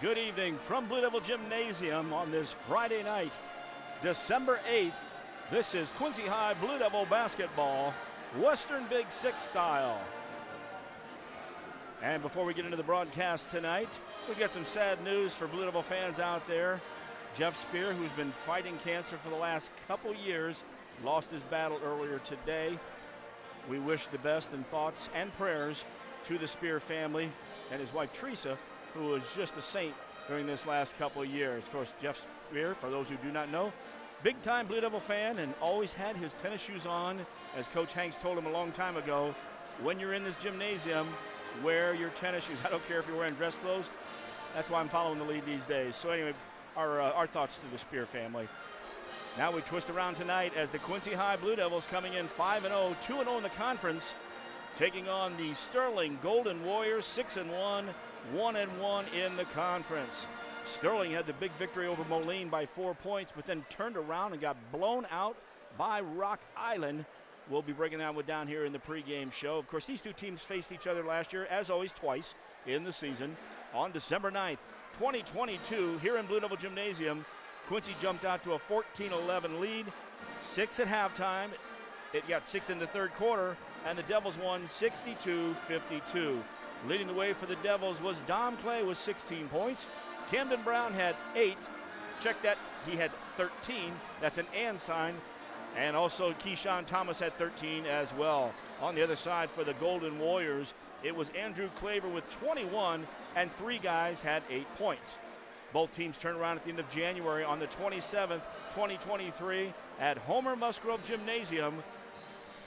Good evening from Blue Devil Gymnasium on this Friday night, December 8th. This is Quincy High Blue Devil basketball, Western Big Six style. And before we get into the broadcast tonight, we've got some sad news for Blue Devil fans out there. Jeff Spear, who's been fighting cancer for the last couple years, lost his battle earlier today. We wish the best in thoughts and prayers to the Spear family and his wife Teresa, who was just a saint during this last couple of years. Of course, Jeff Spear, for those who do not know, big-time Blue Devil fan and always had his tennis shoes on. As Coach Hanks told him a long time ago, when you're in this gymnasium, wear your tennis shoes. I don't care if you're wearing dress clothes. That's why I'm following the lead these days. So anyway, our thoughts to the Spear family. Now we twist around tonight as the Quincy High Blue Devils coming in 5-0, 2-0 in the conference, taking on the Sterling Golden Warriors, 6-1, 1-1 in the conference. Sterling had the big victory over Moline by 4 points, but then turned around and got blown out by Rock Island. We'll be breaking that one down here in the pregame show. Of course, these two teams faced each other last year, as always, twice in the season. On December 9th, 2022, here in Blue Devil Gymnasium, Quincy jumped out to a 14-11 lead, 6 at halftime. It got 6 in the third quarter, and the Devils won 62-52. Leading the way for the Devils was Dom Clay with 16 points. Camden Brown had 8. Check that, he had 13. That's an and sign. And also Keyshawn Thomas had 13 as well. On the other side for the Golden Warriors, it was Andrew Claver with 21, and 3 guys had 8 points. Both teams turn around at the end of January on the 27th, 2023 at Homer Musgrove Gymnasium.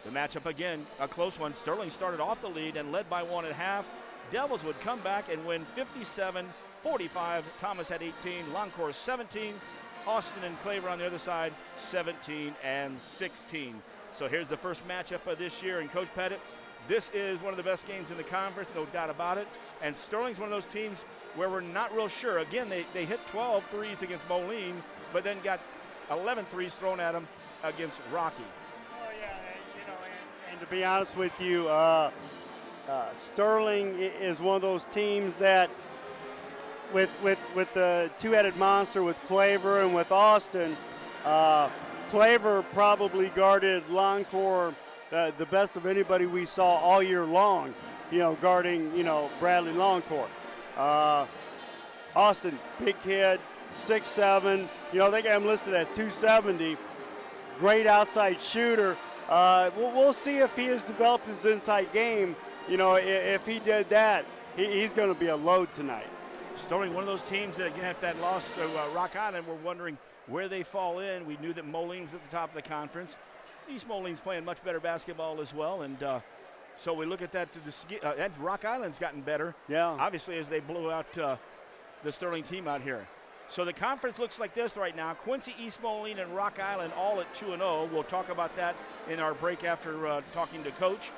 The matchup again, a close one. Sterling started off the lead and led by 1 at half. Devils would come back and win 57-45. Thomas had 18, Loncourt 17. Austin and Claver on the other side, 17 and 16. So here's the first matchup of this year. And Coach Pettit, this is one of the best games in the conference, no doubt about it. And Sterling's one of those teams where we're not real sure. Again, they hit 12 threes against Moline, but then got 11 threes thrown at them against Rocky. Oh, yeah, and to be honest with you, Sterling is one of those teams that with the two-headed monster with Claver and with Austin, Claver probably guarded Loncourt the best of anybody we saw all year long, guarding, Bradley Loncourt. Austin, big kid, 6'7", they got him listed at 270, great outside shooter. We'll see if he has developed his inside game. If he did that, he's going to be a load tonight. Sterling, one of those teams that, again, after that loss to Rock Island, we're wondering where they fall in. We knew that Moline was at the top of the conference. East Moline's playing much better basketball as well, and so we look at that. And Rock Island's gotten better, obviously, as they blew out the Sterling team out here. So the conference looks like this right now. Quincy, East Moline, and Rock Island all at 2-0. We'll talk about that in our break after talking to Coach.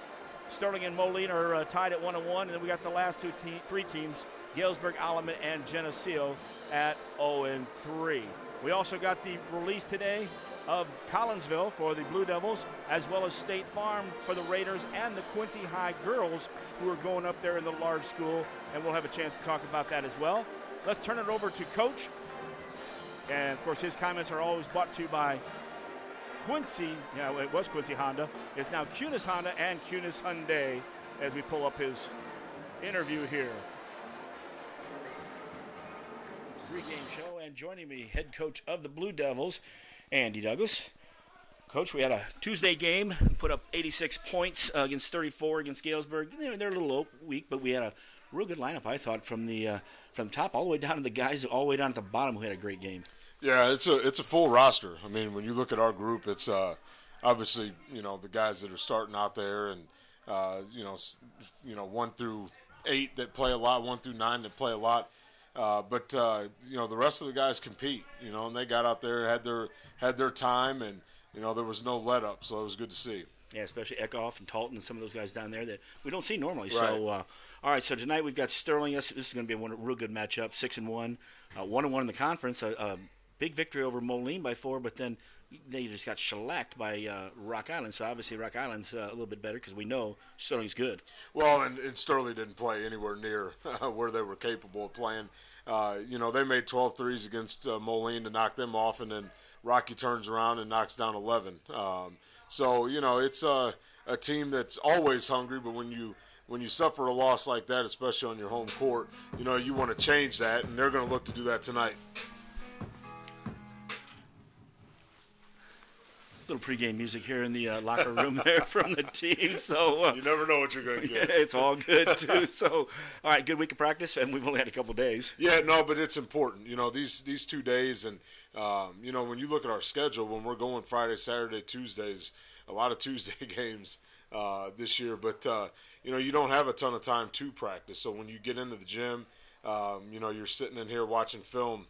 Sterling and Moline are tied at 1-1, and then we got the last three teams, Galesburg, Alamet, and Geneseo at 0-3. We also got the release today of Collinsville for the Blue Devils, as well as State Farm for the Raiders and the Quincy High girls who are going up there in the large school, and we'll have a chance to talk about that as well. Let's turn it over to Coach. And, of course, his comments are always brought to you by Quincy. It was Quincy Honda. It's now Cunis Honda and Cunis Hyundai as we pull up his interview here. Pre-game show, and joining me, head coach of the Blue Devils, Andy Douglas. Coach, we had a Tuesday game, put up 86 points against 34 against Galesburg. They're a little weak, but we had a real good lineup, I thought, from the top all the way down to the guys all the way down at the bottom who had a great game. Yeah, it's a full roster. I mean, when you look at our group, it's obviously the guys that are starting out there, and 1 through 8 that play a lot, 1 through 9 that play a lot. But the rest of the guys compete, and they got out there, had their time, and there was no let up, so it was good to see. Yeah, especially Eckhoff and Talton and some of those guys down there that we don't see normally. Right. So, all right, so tonight we've got Sterling. This is going to be a real good matchup, 6-1, 1-1 in the conference. A big victory over Moline by 4, but then they just got shellacked by Rock Island. So obviously Rock Island's a little bit better because we know Sterling's good. Well, and Sterling didn't play anywhere near where they were capable of playing. They made 12 threes against Moline to knock them off, and then Rocky turns around and knocks down 11. It's a team that's always hungry, but when you suffer a loss like that, especially on your home court, you want to change that, and they're going to look to do that tonight. Little pregame music here in the locker room there from the team. So you never know what you're going to get. Yeah, it's all good too. So, all right, good week of practice, and we've only had a couple days. Yeah, no, but it's important. These 2 days, and when you look at our schedule, when we're going Friday, Saturday, Tuesdays, a lot of Tuesday games this year. But you don't have a ton of time to practice. So when you get into the gym, you're sitting in here watching film.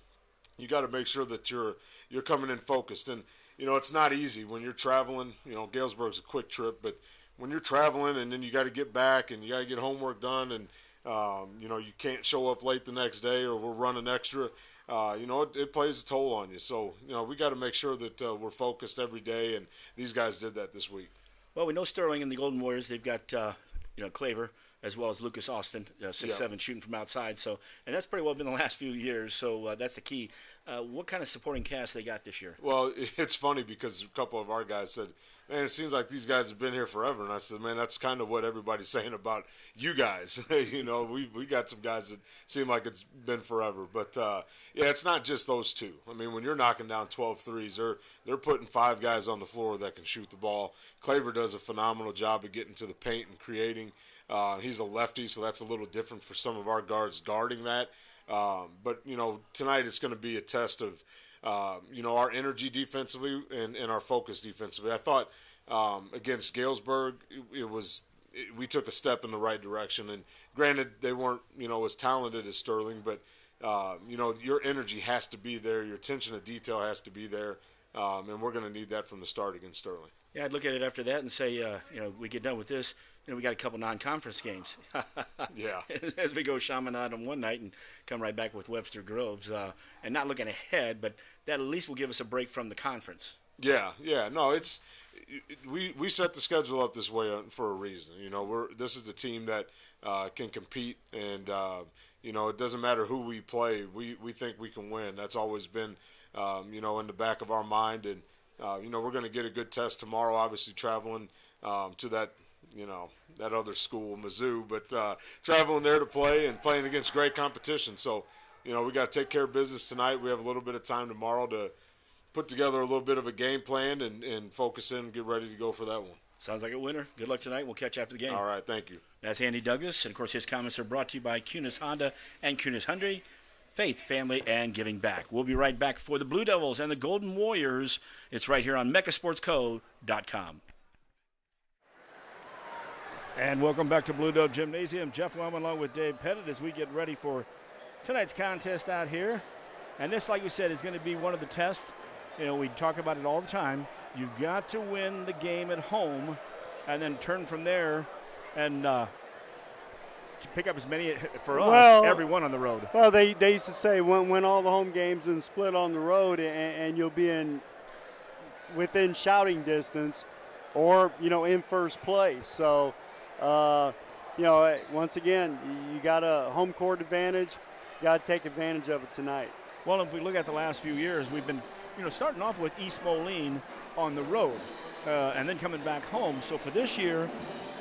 You got to make sure that you're coming in focused. And it's not easy when you're traveling. Galesburg's a quick trip, but when you're traveling and then you got to get back and you got to get homework done, and you can't show up late the next day, or we're running extra. It plays a toll on you. So we got to make sure that we're focused every day, and these guys did that this week. Well, we know Sterling and the Golden Warriors. They've got Claver, as well as Lucas Austin, 6'7", shooting from outside. So, and that's pretty well been the last few years. So that's the key. What kind of supporting cast they got this year? Well, it's funny because a couple of our guys said, "Man, it seems like these guys have been here forever." And I said, "Man, that's kind of what everybody's saying about you guys." We got some guys that seem like it's been forever. But it's not just those two. I mean, when you're knocking down 12 threes, they're putting 5 guys on the floor that can shoot the ball. Claver does a phenomenal job of getting to the paint and creating. He's a lefty, so that's a little different for some of our guards guarding that. But tonight it's going to be a test of, our energy defensively and our focus defensively. I thought against Galesburg, we took a step in the right direction. And granted, they weren't, as talented as Sterling, but, your energy has to be there. Your attention to detail has to be there. And we're going to need that from the start against Sterling. Yeah, I'd look at it after that and say, we get done with this. We got a couple non-conference games. Yeah. As we go Chaminade on one night and come right back with Webster Groves, and not looking ahead, but that at least will give us a break from the conference. Yeah. No, we set the schedule up this way for a reason. This is the team that can compete, and it doesn't matter who we play. We think we can win. That's always been in the back of our mind, and we're going to get a good test tomorrow. Obviously, traveling to that other school, Mizzou, but traveling there to play and playing against great competition. So, we got to take care of business tonight. We have a little bit of time tomorrow to put together a little bit of a game plan and focus in and get ready to go for that one. Sounds like a winner. Good luck tonight. We'll catch you after the game. All right, thank you. That's Andy Douglas, and of course his comments are brought to you by Kunis Honda and Kunis Hyundai. Faith, family, and giving back. We'll be right back for the Blue Devils and the Golden Warriors. It's right here on mechasportsco.com. And welcome back to Blue Dove Gymnasium. Jeff Wellman along with Dave Pettit as we get ready for tonight's contest out here. And this, like we said, is going to be one of the tests. We talk about it all the time. You've got to win the game at home and then turn from there and pick up as many, for us, every one on the road. Well, they used to say win all the home games and split on the road, and you'll be within shouting distance or, in first place. So, once again, you got a home court advantage. You got to take advantage of it tonight. Well, if we look at the last few years, we've been, starting off with East Moline on the road and then coming back home. So for this year,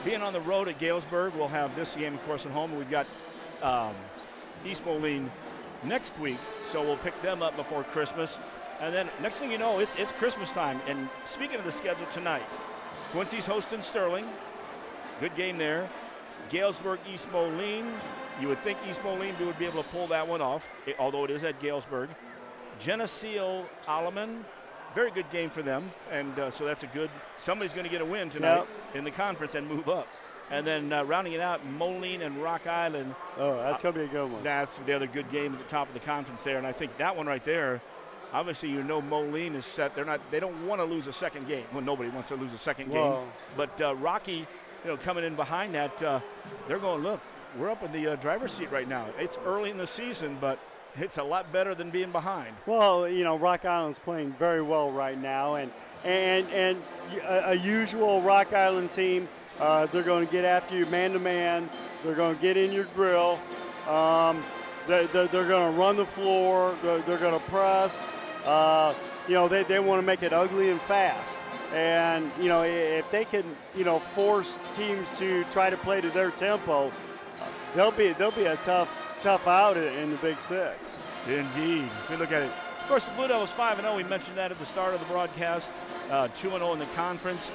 being on the road at Galesburg, we'll have this game, of course, at home. And we've got East Moline next week, so we'll pick them up before Christmas. And then next thing you know, it's Christmas time. And speaking of the schedule tonight, Quincy's hosting Sterling. Good game there. Galesburg, East Moline. You would think East Moline would be able to pull that one off, although it is at Galesburg. Geneseo Alleman, very good game for them. And so that's somebody's going to get a win tonight in the conference and move up. And then rounding it out, Moline and Rock Island. Oh, that's going to be a good one. That's the other good game at the top of the conference there. And I think that one right there, obviously Moline is set. They don't want to lose a second game. Well, nobody wants to lose a second game. But Rocky, coming in behind that, they're going, look, we're up in the driver's seat right now. It's early in the season, but it's a lot better than being behind. Well, you know, Rock Island's playing very well right now, and a usual Rock Island team, they're going to get after you man-to-man. They're going to get in your grill. They're going to run the floor. They're going to press. You know, they want to make it ugly and fast. And, you know, if they can, you know, force teams to try to play to their tempo, they'll be a tough out in the Big Six. Indeed. If we look at it, of course, the Blue Devils 5-0. We mentioned that at the start of the broadcast. 2-0 in the conference.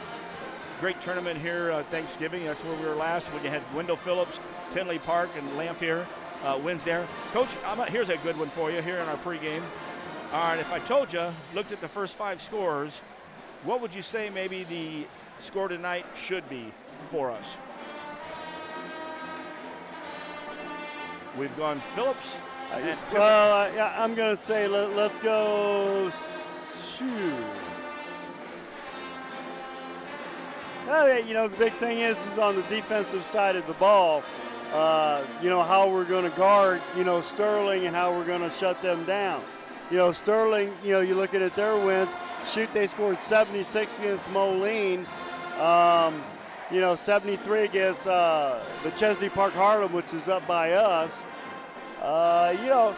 Great tournament here Thanksgiving. That's where we were last. When you had Wendell Phillips, Tinley Park, and Lamphere wins there. Coach, here's a good one for you here in our pregame. All right, if I told you, looked at the first 5 scores, what would you say maybe the score tonight should be for us? We've gone Phillips. Well, I'm going to say let's go. Shoot. Well, you know, the big thing is on the defensive side of the ball. You know, how we're going to guard, you know, Sterling and how we're going to shut them down. You know, Sterling, you know, you look at their wins. Shoot, they scored 76 against Moline. You know, 73 against the Chesney Park Harlem, which is up by us. You know,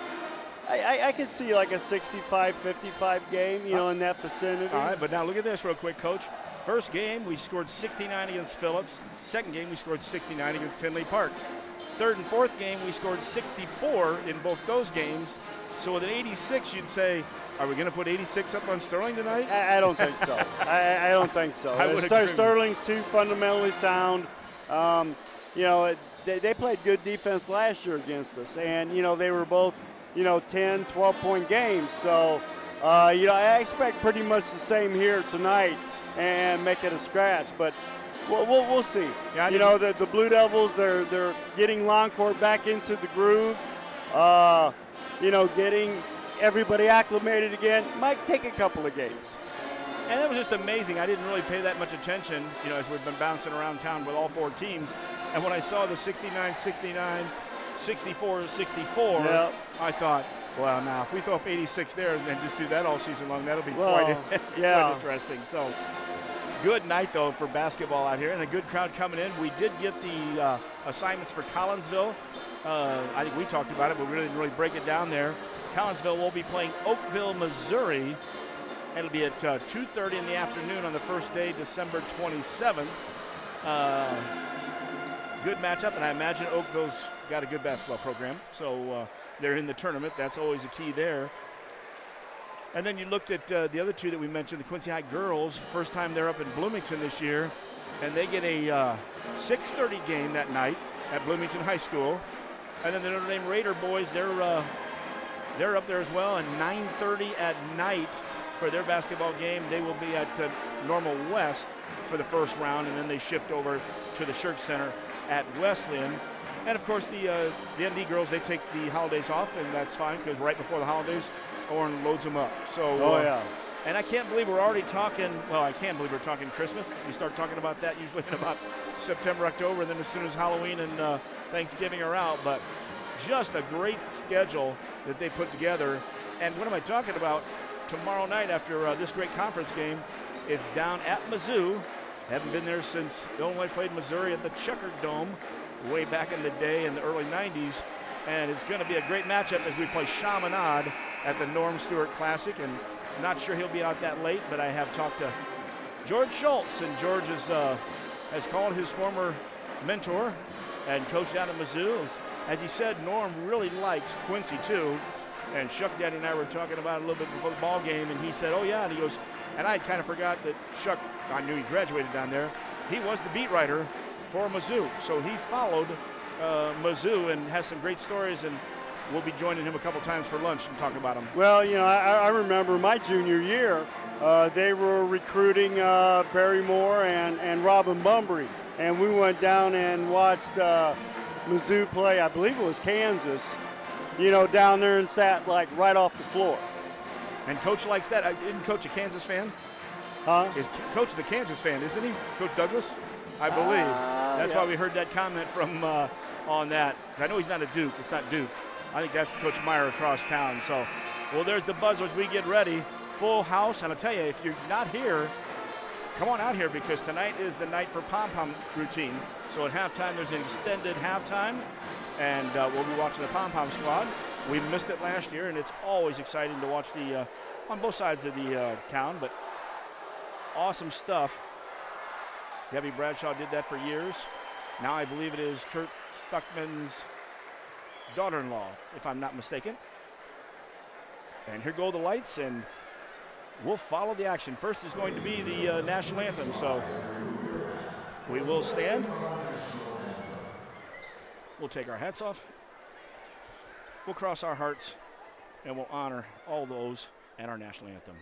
I could see like a 65-55 game, you know, in that vicinity. All right, but now look at this real quick, Coach. First game, we scored 69 against Phillips. Second game, we scored 69 against Tinley Park. Third and fourth game, we scored 64 in both those games. So with an 86, you'd say, are we going to put 86 up on Sterling tonight? I don't think so. I don't think so. Sterling's too fundamentally sound. You know, they played good defense last year against us, and, you know, they were both, you know, 10, 12-point games. So, you know, I expect pretty much the same here tonight and make it a scratch. But we'll see. Yeah, you know, the Blue Devils, they're getting Longcourt back into the groove. You know, getting everybody acclimated again. Might take a couple of games. And that was just amazing. I didn't really pay that much attention, you know, as we've been bouncing around town with all 4 teams. And when I saw the 69-69, 64-64, yep, I thought, well, now if we throw up 86 there and just do that all season long, that'll be quite interesting. So good night, though, for basketball out here, and a good crowd coming in. We did get the assignments for Collinsville. I think we talked about it, but we didn't really break it down there. Collinsville will be playing Oakville, Missouri. It'll be at 2:30 in the afternoon on the first day, December 27th. Good matchup, and I imagine Oakville's got a good basketball program, so they're in the tournament. That's always a key there. And then you looked at the other 2 that we mentioned, the Quincy High girls. First time they're up in Bloomington this year, and they get a 6:30 game that night at Bloomington High School. And then the Notre Dame Raider boys, they're up there as well, and 9:30 at night for their basketball game. They will be at Normal West for the first round, and then they shift over to the Shirk Center at Wesleyan. And of course, the ND girls, they take the holidays off, and that's fine because right before the holidays, Orrin loads them up. So, and I can't believe we're already talking. Well, I can believe we're talking Christmas. We start talking about that usually in about September, October, and then as soon as Halloween and Thanksgiving are out. But just a great schedule that they put together. And what am I talking about? Tomorrow night after this great conference game, it's down at Mizzou. Haven't been there since Illinois played Missouri at the Checkered Dome way back in the day in the early 90s. And it's going to be a great matchup as we play Chaminade at the Norm Stewart Classic. And I'm not sure he'll be out that late, but I have talked to George Schultz, and George has called his former mentor and coach down at Mizzou. As he said, Norm really likes Quincy too. And Shuck Daddy and I were talking about it a little bit before the ball game, and he said, oh yeah, and he goes, and I kind of forgot that Shuck, I knew he graduated down there. He was the beat writer for Mizzou, so he followed Mizzou and has some great stories, and we'll be joining him a couple times for lunch and talk about them. Well, you know, I remember my junior year, they were recruiting Barrymore and Robin Bumbry, and we went down and watched Mizzou play, I believe it was Kansas, you know, down there and sat like right off the floor. And Coach likes that. Isn't Coach a Kansas fan? Huh? Is Coach the Kansas fan, isn't he? Coach Douglas? I believe. That's why we heard that comment from on that. I know he's not a Duke. It's not Duke. I think that's Coach Meyer across town. So, well, there's the buzzer as we get ready. Full house, and I'll tell you, if you're not here, come on out here because tonight is the night for pom-pom routine. So at halftime, there's an extended halftime, and we'll be watching the pom-pom squad. We missed it last year, and it's always exciting to watch the on both sides of the town, but awesome stuff. Debbie Bradshaw did that for years. Now I believe it is Kurt Stuckman's daughter-in-law, if I'm not mistaken. And here go the lights, and we'll follow the action. First is going to be the national anthem, so we will stand. We'll take our hats off. We'll cross our hearts, and we'll honor all those and our national anthem.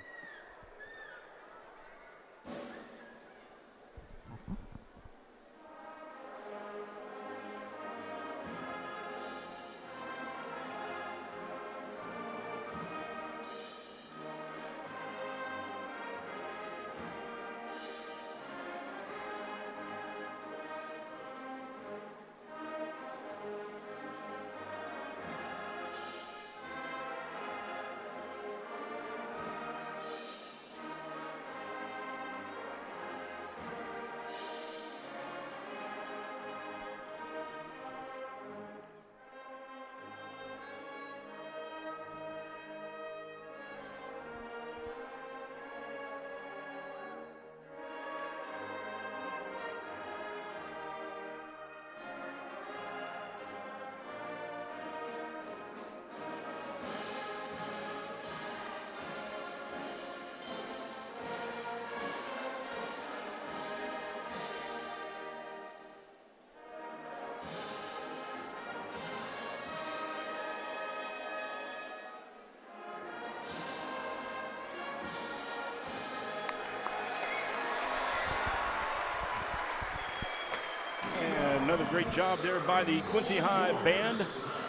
Another great job there by the Quincy High band.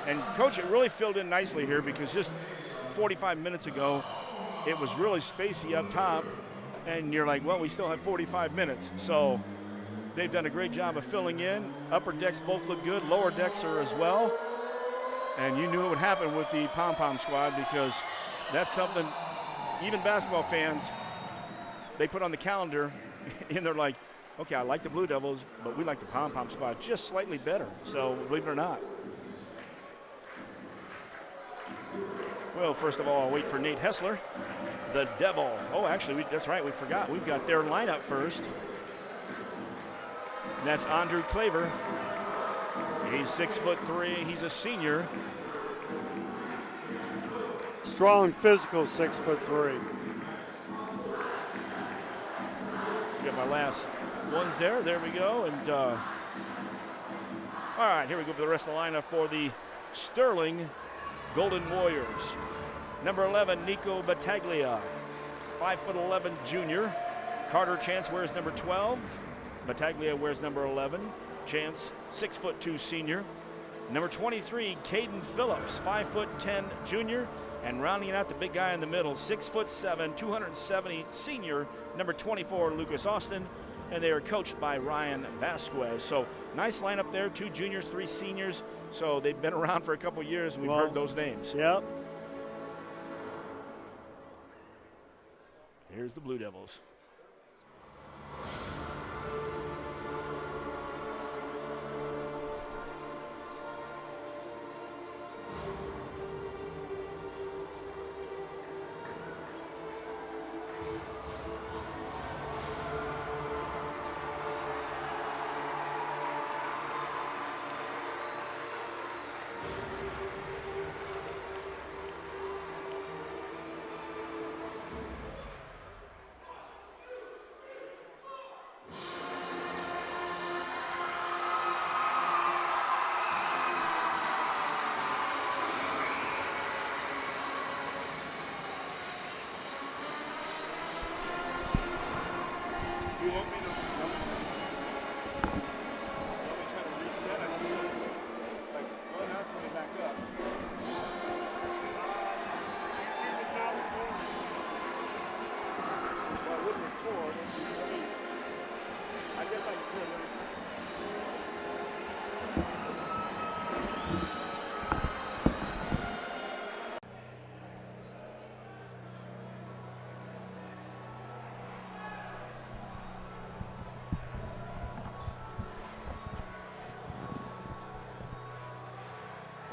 And Coach, it really filled in nicely here because just 45 minutes ago, it was really spacey up top. And you're like, well, we still have 45 minutes. So they've done a great job of filling in. Upper decks both look good. Lower decks are as well. And you knew it would happen with the pom-pom squad because that's something even basketball fans, they put on the calendar and they're like, okay, I like the Blue Devils, but we like the pom-pom squad just slightly better. So believe it or not. Well, first of all, I'll wait for Nate Hessler, the Devil. Oh, actually, that's right, we forgot. We've got their lineup first. And that's Andrew Claver. He's 6'3", he's a senior. Strong, physical, 6'3". Got my last ones there. There we go. And all right, here we go for the rest of the lineup for the Sterling Golden Warriors. Number 11, Nico Battaglia, 5'11" junior. Carter Chance wears number 12. Battaglia wears number 11. Chance, 6'2" senior. Number 23, Caden Phillips, 5'10" junior. And rounding out the big guy in the middle, 6'7", 270 senior, number 24, Lucas Austin. And they are coached by Ryan Vasquez. So nice lineup there, 2 juniors, 3 seniors. So they've been around for a couple years, and we've heard those names. Yep. Here's the Blue Devils.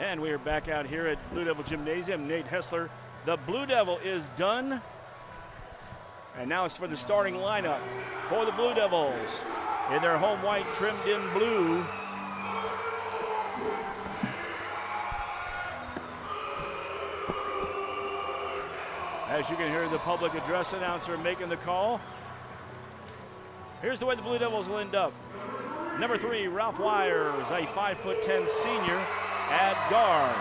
And we are back out here at Blue Devil Gymnasium. Nate Hessler, the Blue Devil is done. And now it's for the starting lineup for the Blue Devils in their home white trimmed in blue. As you can hear the public address announcer making the call. Here's the way the Blue Devils will end up. Number 3, Ralph Wires, a 5'10" senior at guard.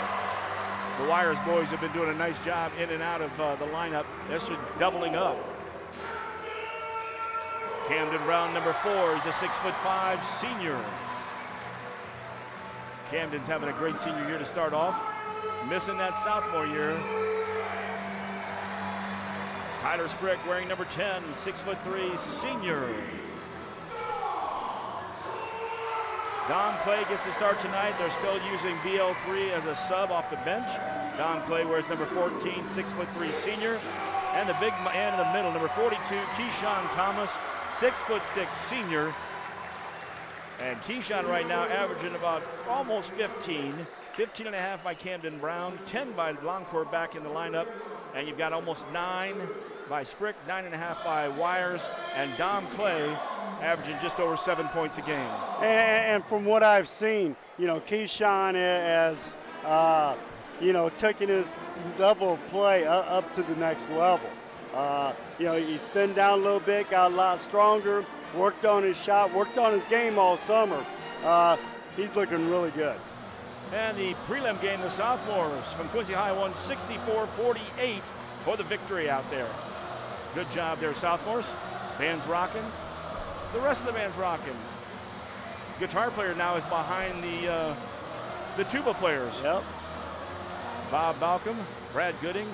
The Wires boys have been doing a nice job in and out of the lineup. They're doubling up. Camden Brown, number 4, is a 6'5" senior. Camden's having a great senior year to start off. Missing that sophomore year. Tyler Sprick wearing number 10, 6'3" senior. Don Clay gets the start tonight. They're still using BL3 as a sub off the bench. Don Clay wears number 14, 6'3" senior. And the big man in the middle, number 42, Keyshawn Thomas, 6'6" senior. And Keyshawn right now averaging about almost 15 and a half by Camden Brown, 10 by Longcourt back in the lineup. And you've got almost 9 by Sprick, 9.5 by Wires, and Dom Clay averaging just over 7 points a game. And from what I've seen, Keyshawn has, taking his level of play up to the next level. He's thinned down a little bit, got a lot stronger, worked on his shot, worked on his game all summer. He's looking really good. And the prelim game, the sophomores from Quincy High won 64-48 for the victory out there. Good job there, sophomores. Band's rocking. The rest of the band's rocking. Guitar player now is behind the tuba players. Yep. Bob Balcom, Brad Gooding,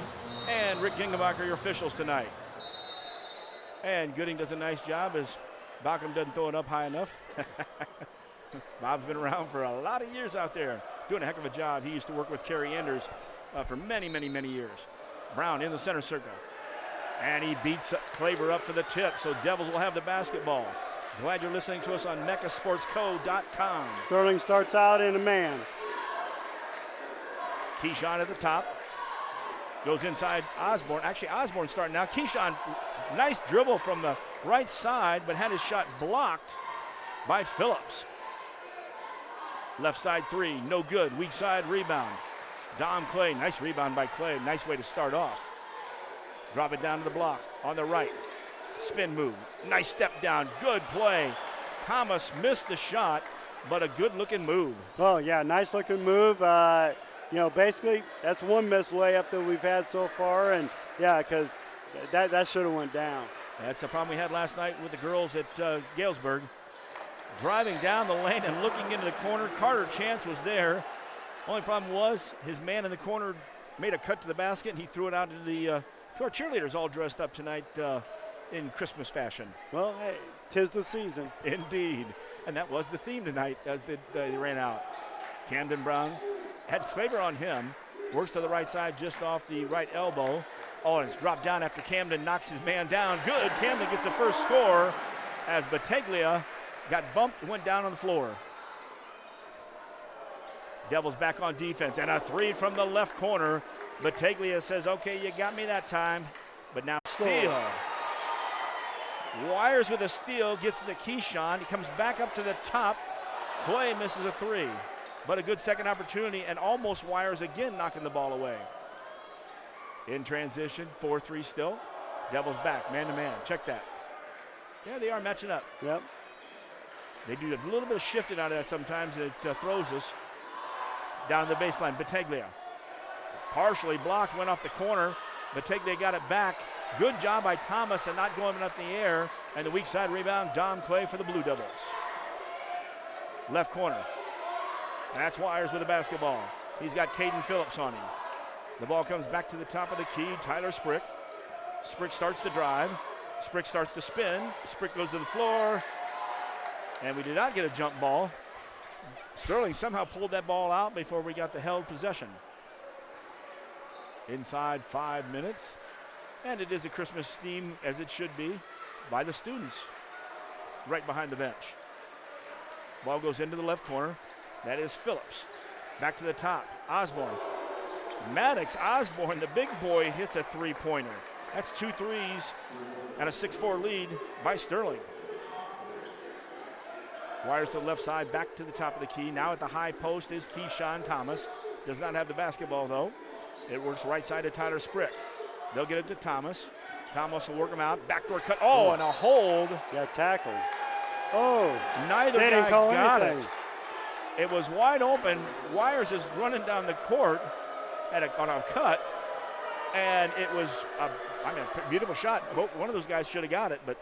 and Rick Gingebacher, your officials tonight. And Gooding does a nice job as Balcom doesn't throw it up high enough. Bob's been around for a lot of years out there, doing a heck of a job. He used to work with Kerry Anders for many, many, many years. Brown in the center circle. And he beats Claver up for the tip, so Devils will have the basketball. Glad you're listening to us on meccasportsco.com. Sterling starts out in a man. Keyshawn at the top. Goes inside Osborne. Actually, Osborne starting now. Keyshawn, nice dribble from the right side, but had his shot blocked by Phillips. Left side 3, no good. Weak side rebound. Dom Clay, nice rebound by Clay. Nice way to start off. Drop it down to the block on the right. Spin move. Nice step down. Good play. Thomas missed the shot, but a good-looking move. Oh, yeah, nice-looking move. Basically, that's one missed layup that we've had so far, and, yeah, because that should have went down. That's the problem we had last night with the girls at Galesburg. Driving down the lane and looking into the corner. Carter Chance was there. Only problem was his man in the corner made a cut to the basket, and he threw it out to our cheerleaders all dressed up tonight in Christmas fashion. Well, hey, 'tis the season. Indeed. And that was the theme tonight as they ran out. Camden Brown had Claver on him. Works to the right side just off the right elbow. Oh, and it's dropped down after Camden knocks his man down. Good. Camden gets the first score as Battaglia got bumped and went down on the floor. Devils back on defense, and a 3 from the left corner. Battaglia says, okay, you got me that time, but now steal. Wires with a steal, gets to the Keyshawn. He comes back up to the top. Clay misses a 3, but a good second opportunity, and almost Wires again knocking the ball away. In transition, 4-3 still. Devils back, man-to-man. Check that. Yeah, they are matching up. Yep. They do a little bit of shifting out of that sometimes. It throws us down the baseline. Battaglia partially blocked, went off the corner. Battaglia got it back. Good job by Thomas and not going up in the air. And the weak side rebound, Dom Clay for the Blue Devils. Left corner. That's Wires with the basketball. He's got Caden Phillips on him. The ball comes back to the top of the key. Tyler Sprick. Sprick starts to drive. Sprick starts to spin. Sprick goes to the floor. And we did not get a jump ball. Sterling somehow pulled that ball out before we got the held possession. Inside 5 minutes. And it is a Christmas theme, as it should be, by the students right behind the bench. Ball goes into the left corner. That is Phillips. Back to the top. Osborne. Maddox Osborne, the big boy, hits a three-pointer. That's 2 threes and a 6-4 lead by Sterling. Wires to the left side, back to the top of the key. Now at the high post is Keyshawn Thomas. Does not have the basketball, though. It works right side to Tyler Sprick. They'll get it to Thomas. Thomas will work him out. Backdoor cut. Oh, and a hold. Got tackled. Oh. Neither they didn't guy call got anything. it. It was wide open. Wires is running down the court on a cut. And it was, a beautiful shot. One of those guys should have got it, but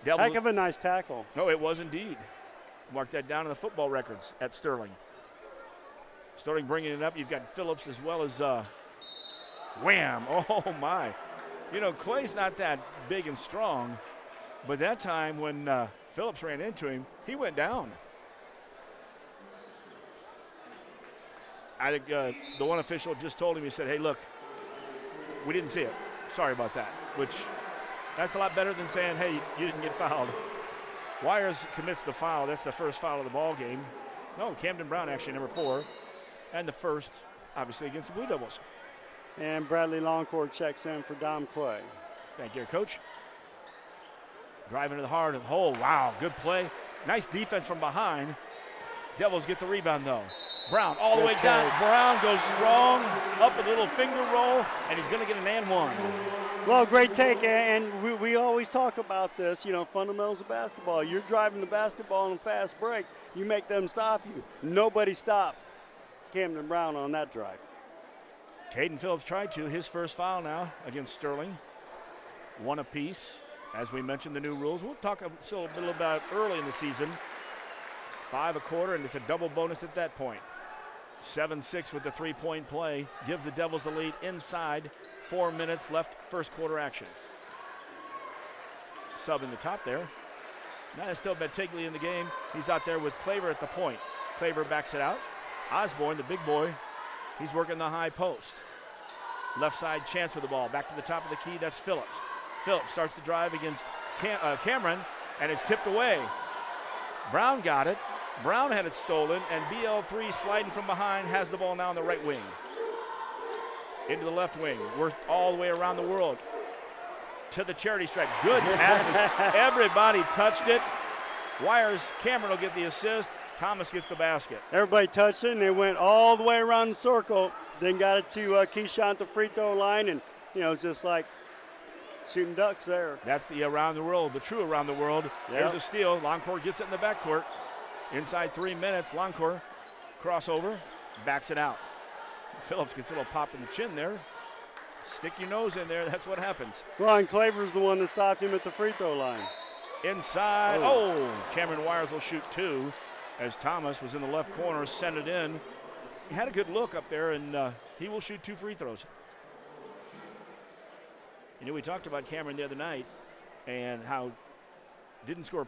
Devils. Heck of a nice tackle. No, it was indeed. Mark that down in the football records at Sterling. Sterling bringing it up. You've got Phillips as well as wham. Oh, my. You know, Clay's not that big and strong, but that time when Phillips ran into him, he went down. I think the one official just told him, he said, hey, look, we didn't see it. Sorry about that, which that's a lot better than saying, hey, you didn't get fouled. Wires commits the foul. That's the first foul of the ball game. No, Camden Brown actually number 4, and the first, obviously, against the Blue Devils. And Bradley Longcourt checks in for Dom Clay. Thank you, Coach. Driving to the heart of the hole. Wow, good play. Nice defense from behind. Devils get the rebound, though. Brown all the way down. Brown goes strong, up a little finger roll, and he's going to get an and one. Well, great take, and we always talk about this, you know, fundamentals of basketball. You're driving the basketball on a fast break. You make them stop you. Nobody stopped Camden Brown on that drive. Caden Phillips tried to. His first foul now against Sterling. 1 apiece. As we mentioned, the new rules. We'll talk a little about early in the season. 5 a quarter, and it's a double bonus at that point. 7-6 with the three-point play. Gives the Devils the lead inside. 4 minutes left, first quarter action. Sub in the top there. Now it's still Bettiglia in the game. He's out there with Claver at the point. Claver backs it out. Osborne, the big boy, he's working the high post. Left side chance for the ball. Back to the top of the key, that's Phillips. Phillips starts to drive against Cameron, and it's tipped away. Brown got it. Brown had it stolen, and BL3 sliding from behind has the ball now on the right wing. Into the left wing, Worth all the way around the world. To the charity stripe, good passes. Everybody touched it. Wires, Cameron will get the assist. Thomas gets the basket. Everybody touched it, and they went all the way around the circle. Then got it to Keyshawn at the free throw line, and, you know, just like shooting ducks there. That's the around the world, the true around the world. Yep. There's a steal. Longcourt gets it in the backcourt. Inside 3 minutes, Longcourt crossover, backs it out. Phillips gets a little pop in the chin there. Stick your nose in there, that's what happens. Ron Claver's the one that stopped him at the free throw line. Inside, oh, Cameron Wires will shoot 2 as Thomas was in the left corner, sent it in. He had a good look up there, and he will shoot 2 free throws. You know, we talked about Cameron the other night and how didn't score